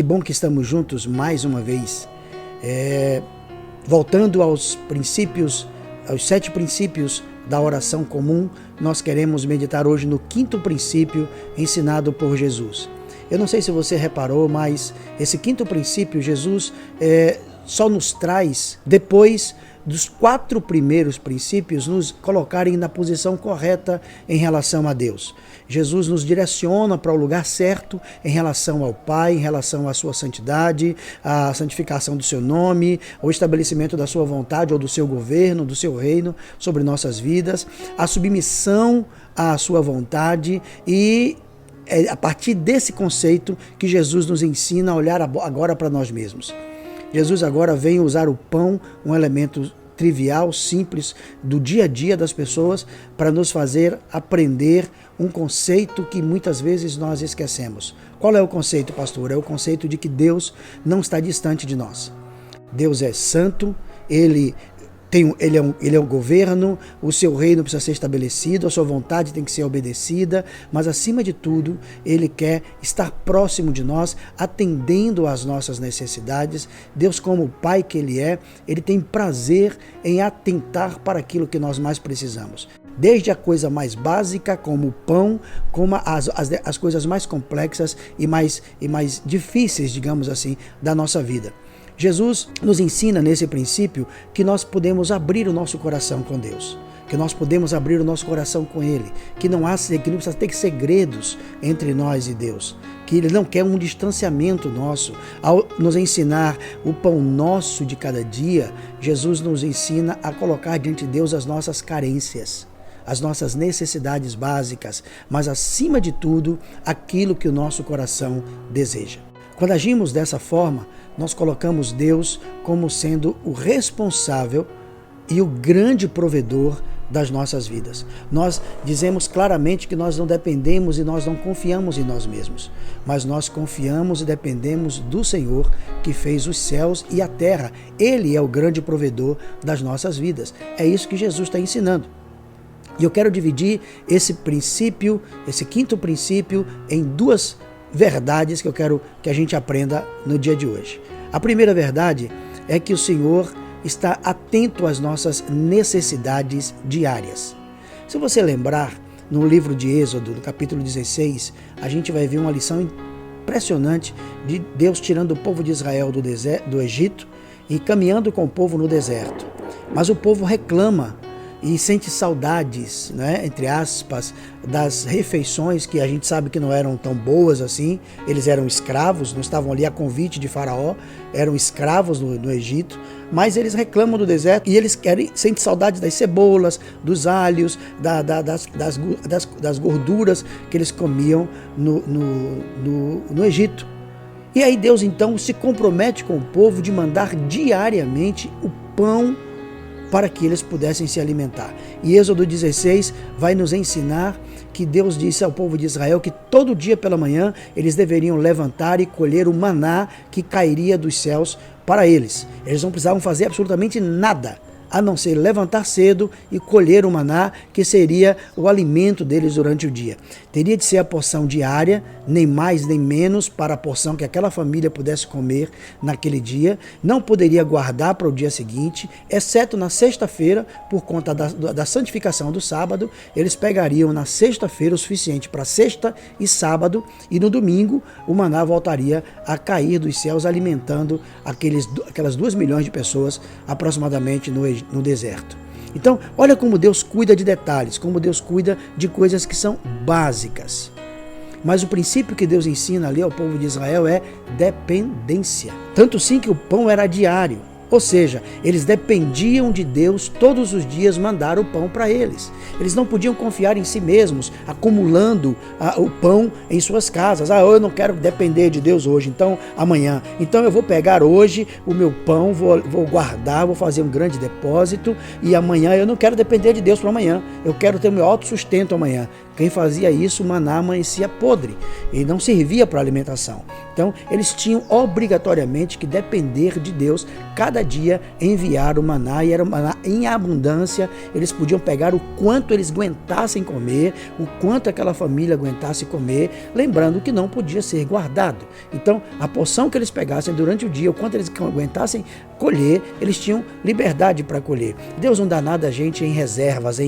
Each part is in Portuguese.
Que bom que estamos juntos mais uma vez. Voltando aos princípios, aos 7 princípios da oração comum, nós queremos meditar hoje no 5º princípio ensinado por Jesus. Eu não sei se você reparou, mas esse 5º princípio Jesus só nos traz depois dos 4 primeiros princípios nos colocarem na posição correta em relação a Deus. Jesus nos direciona para o lugar certo em relação ao Pai, em relação à sua santidade, à santificação do seu nome, ao estabelecimento da sua vontade ou do seu governo, do seu reino sobre nossas vidas, a submissão à sua vontade, e é a partir desse conceito que Jesus nos ensina a olhar agora para nós mesmos. Jesus agora vem usar o pão, um elemento trivial, simples, do dia a dia das pessoas, para nos fazer aprender um conceito que muitas vezes nós esquecemos. Qual é o conceito, pastor? É o conceito de que Deus não está distante de nós. Deus é santo, Ele é o governo, o seu reino precisa ser estabelecido, a sua vontade tem que ser obedecida, mas acima de tudo, Ele quer estar próximo de nós, atendendo às nossas necessidades. Deus, como o Pai que Ele é, Ele tem prazer em atentar para aquilo que nós mais precisamos. Desde a coisa mais básica, como o pão, como as coisas mais complexas e mais difíceis, digamos assim, da nossa vida. Jesus nos ensina nesse princípio que nós podemos abrir o nosso coração com Deus, que nós podemos abrir o nosso coração com Ele, que não precisa ter segredos entre nós e Deus, que Ele não quer um distanciamento nosso. Ao nos ensinar o pão nosso de cada dia, Jesus nos ensina a colocar diante de Deus as nossas carências, as nossas necessidades básicas, mas acima de tudo, aquilo que o nosso coração deseja. Quando agimos dessa forma, nós colocamos Deus como sendo o responsável e o grande provedor das nossas vidas. Nós dizemos claramente que nós não dependemos e nós não confiamos em nós mesmos, mas nós confiamos e dependemos do Senhor que fez os céus e a terra. Ele é o grande provedor das nossas vidas. É isso que Jesus está ensinando. E eu quero dividir esse princípio, esse 5º princípio, em 2 verdades que eu quero que a gente aprenda no dia de hoje. A primeira verdade é que o Senhor está atento às nossas necessidades diárias. Se você lembrar, no livro de Êxodo, no capítulo 16, a gente vai ver uma lição impressionante de Deus tirando o povo de Israel do Egito e caminhando com o povo no deserto. Mas o povo reclama e sente saudades, né, entre aspas, das refeições que a gente sabe que não eram tão boas assim. Eles eram escravos, não estavam ali a convite de Faraó, eram escravos no Egito, mas eles reclamam do deserto e eles sentem saudades das cebolas, dos alhos, das gorduras que eles comiam no Egito. E aí Deus então se compromete com o povo de mandar diariamente o pão para que eles pudessem se alimentar. E Êxodo 16 vai nos ensinar que Deus disse ao povo de Israel que todo dia pela manhã eles deveriam levantar e colher o maná que cairia dos céus para eles. Eles não precisavam fazer absolutamente nada, a não ser levantar cedo e colher o maná, que seria o alimento deles durante o dia. Teria de ser a porção diária, nem mais nem menos, para a porção que aquela família pudesse comer naquele dia. Não poderia guardar para o dia seguinte, exceto na sexta-feira, por conta da santificação do sábado. Eles pegariam na sexta-feira o suficiente para sexta e sábado, e no domingo o maná voltaria a cair dos céus, alimentando aquelas 2 milhões de pessoas aproximadamente no deserto. Então, olha como Deus cuida de detalhes, como Deus cuida de coisas que são básicas. Mas o princípio que Deus ensina ali ao povo de Israel é dependência. Tanto sim que o pão era diário. Ou seja, eles dependiam de Deus todos os dias mandar o pão para eles. Eles não podiam confiar em si mesmos, acumulando o pão em suas casas. Eu não quero depender de Deus hoje, então amanhã. Então eu vou pegar hoje o meu pão, vou guardar, vou fazer um grande depósito, e amanhã eu não quero depender de Deus para amanhã. Eu quero ter o meu autossustento amanhã. Quem fazia isso, o maná amanhecia podre e não servia para alimentação. Então, eles tinham obrigatoriamente que depender de Deus cada dia enviar o maná, e era o maná em abundância. Eles podiam pegar o quanto eles aguentassem comer, o quanto aquela família aguentasse comer, lembrando que não podia ser guardado. Então, a porção que eles pegassem durante o dia, o quanto eles aguentassem colher, eles tinham liberdade para colher. Deus não dá nada a gente em reservas,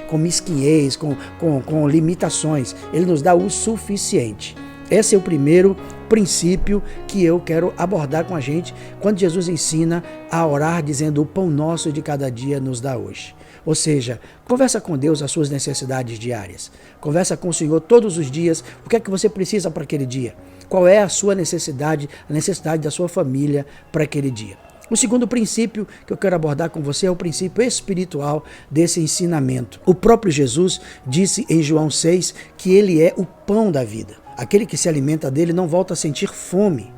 com mesquinhez, com limitações. Ele nos dá o suficiente. Esse é o primeiro princípio que eu quero abordar com a gente quando Jesus ensina a orar dizendo: o pão nosso de cada dia nos dá hoje. Ou seja, conversa com Deus as suas necessidades diárias. Conversa com o Senhor todos os dias. O que é que você precisa para aquele dia? Qual é a sua necessidade, a necessidade da sua família para aquele dia? O segundo princípio que eu quero abordar com você é o princípio espiritual desse ensinamento. O próprio Jesus disse em João 6 que ele é o pão da vida. Aquele que se alimenta dele não volta a sentir fome.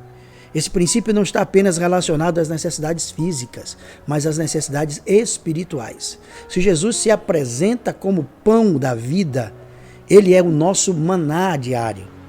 Esse princípio não está apenas relacionado às necessidades físicas, mas às necessidades espirituais. Se Jesus se apresenta como pão da vida, ele é o nosso maná diário.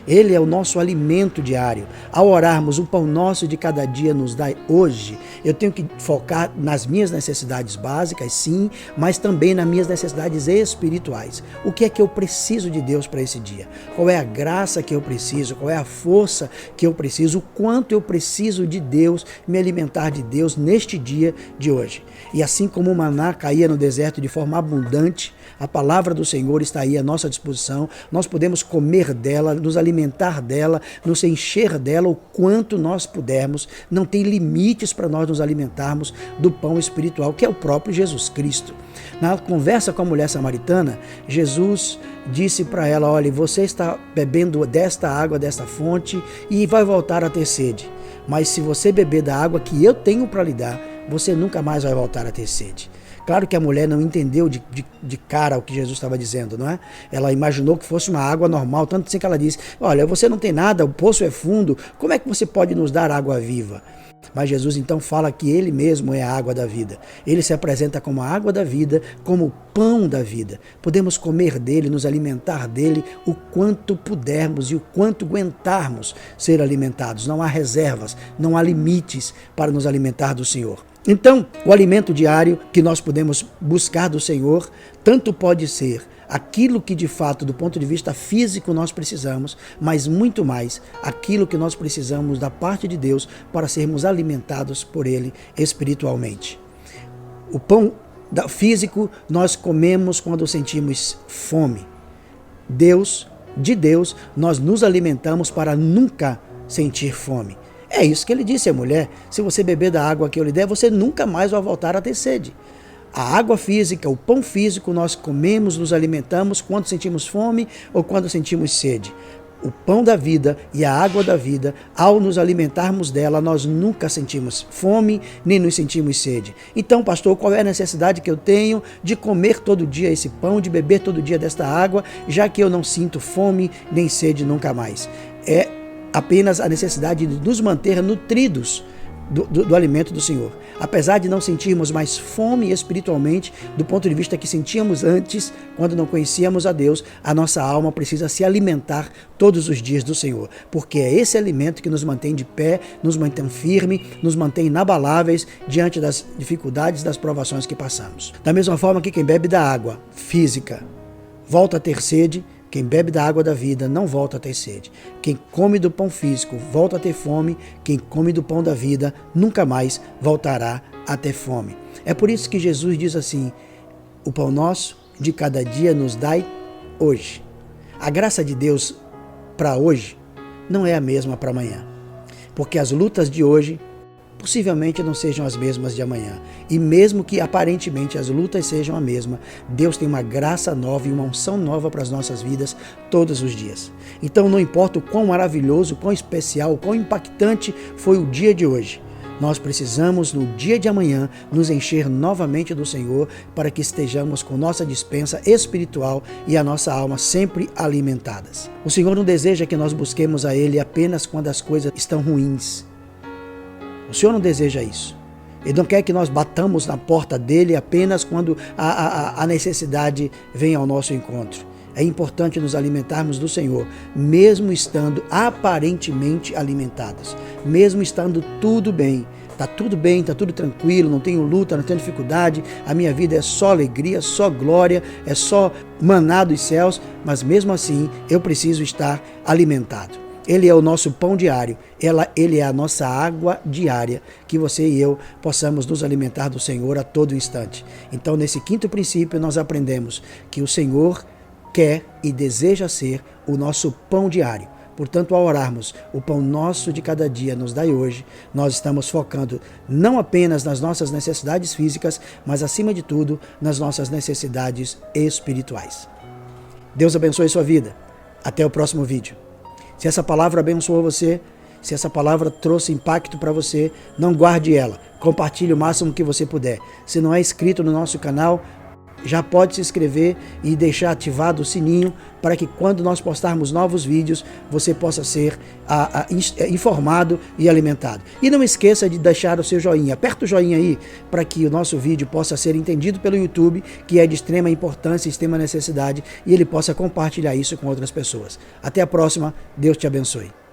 Ele é o nosso alimento diário. Ao orarmos, o pão nosso de cada dia nos dá hoje, eu tenho que focar nas minhas necessidades básicas, sim, mas também nas minhas necessidades espirituais. O que é que eu preciso de Deus para esse dia? Qual é a graça que eu preciso? Qual é a força que eu preciso? O quanto eu preciso de Deus, me alimentar de Deus neste dia de hoje? E assim como o maná caía no deserto de forma abundante, a palavra do Senhor está aí à nossa disposição. Nós podemos comer dela, nos alimentar dela, nos encher dela o quanto nós pudermos. Não tem limites para nós nos alimentarmos do pão espiritual, que é o próprio Jesus Cristo. Na conversa com a mulher samaritana, Jesus disse para ela: olha, você está bebendo desta água, desta fonte, e vai voltar a ter sede. Mas se você beber da água que eu tenho para lhe dar, você nunca mais vai voltar a ter sede. Claro que a mulher não entendeu de cara o que Jesus estava dizendo, não é? Ela imaginou que fosse uma água normal, tanto assim que ela disse: olha, você não tem nada, o poço é fundo, como é que você pode nos dar água viva? Mas Jesus então fala que ele mesmo é a água da vida. Ele se apresenta como a água da vida, como o pão da vida. Podemos comer dele, nos alimentar dele o quanto pudermos e o quanto aguentarmos ser alimentados. Não há reservas, não há limites para nos alimentar do Senhor. Então, o alimento diário que nós podemos buscar do Senhor, tanto pode ser aquilo que de fato, do ponto de vista físico, nós precisamos, mas muito mais aquilo que nós precisamos da parte de Deus para sermos alimentados por Ele espiritualmente. O pão físico nós comemos quando sentimos fome. De Deus, nós nos alimentamos para nunca sentir fome. É isso que ele disse à mulher: se você beber da água que eu lhe der, você nunca mais vai voltar a ter sede. A água física, o pão físico, nós comemos, nos alimentamos quando sentimos fome ou quando sentimos sede. O pão da vida e a água da vida, ao nos alimentarmos dela, nós nunca sentimos fome, nem nos sentimos sede. Então, pastor, qual é a necessidade que eu tenho de comer todo dia esse pão, de beber todo dia desta água, já que eu não sinto fome nem sede nunca mais? É apenas a necessidade de nos manter nutridos do alimento do Senhor. Apesar de não sentirmos mais fome espiritualmente, do ponto de vista que sentíamos antes, quando não conhecíamos a Deus, a nossa alma precisa se alimentar todos os dias do Senhor, porque é esse alimento que nos mantém de pé, nos mantém firme, nos mantém inabaláveis diante das dificuldades, das provações que passamos. Da mesma forma que quem bebe da água física volta a ter sede, quem bebe da água da vida não volta a ter sede. Quem come do pão físico volta a ter fome. Quem come do pão da vida nunca mais voltará a ter fome. É por isso que Jesus diz assim: o pão nosso de cada dia nos dai hoje. A graça de Deus para hoje não é a mesma para amanhã, porque as lutas de hoje possivelmente não sejam as mesmas de amanhã. E mesmo que aparentemente as lutas sejam a mesma, Deus tem uma graça nova e uma unção nova para as nossas vidas todos os dias. Então não importa o quão maravilhoso, o quão especial, o quão impactante foi o dia de hoje, nós precisamos no dia de amanhã nos encher novamente do Senhor para que estejamos com nossa despensa espiritual e a nossa alma sempre alimentadas. O Senhor não deseja que nós busquemos a Ele apenas quando as coisas estão ruins. O Senhor não deseja isso. Ele não quer que nós batamos na porta dele apenas quando a necessidade vem ao nosso encontro. é importante nos alimentarmos do Senhor, mesmo estando aparentemente alimentados, mesmo estando tudo bem. Está tudo bem, está tudo tranquilo, não tenho luta, não tenho dificuldade, a minha vida é só alegria, só glória, é só maná dos céus, mas mesmo assim eu preciso estar alimentado. Ele é o nosso pão diário, ele é a nossa água diária, que você e eu possamos nos alimentar do Senhor a todo instante. Então, nesse quinto princípio, nós aprendemos que o Senhor quer e deseja ser o nosso pão diário. Portanto, ao orarmos, o pão nosso de cada dia nos dai hoje, nós estamos focando não apenas nas nossas necessidades físicas, mas acima de tudo, nas nossas necessidades espirituais. Deus abençoe sua vida. Até o próximo vídeo. Se essa palavra abençoou você, se essa palavra trouxe impacto para você, não guarde ela. Compartilhe o máximo que você puder. Se não é inscrito no nosso canal, já pode se inscrever e deixar ativado o sininho para que quando nós postarmos novos vídeos, você possa ser informado e alimentado. E não esqueça de deixar o seu joinha. Aperta o joinha aí para que o nosso vídeo possa ser entendido pelo YouTube, que é de extrema importância e extrema necessidade, e ele possa compartilhar isso com outras pessoas. Até a próxima. Deus te abençoe.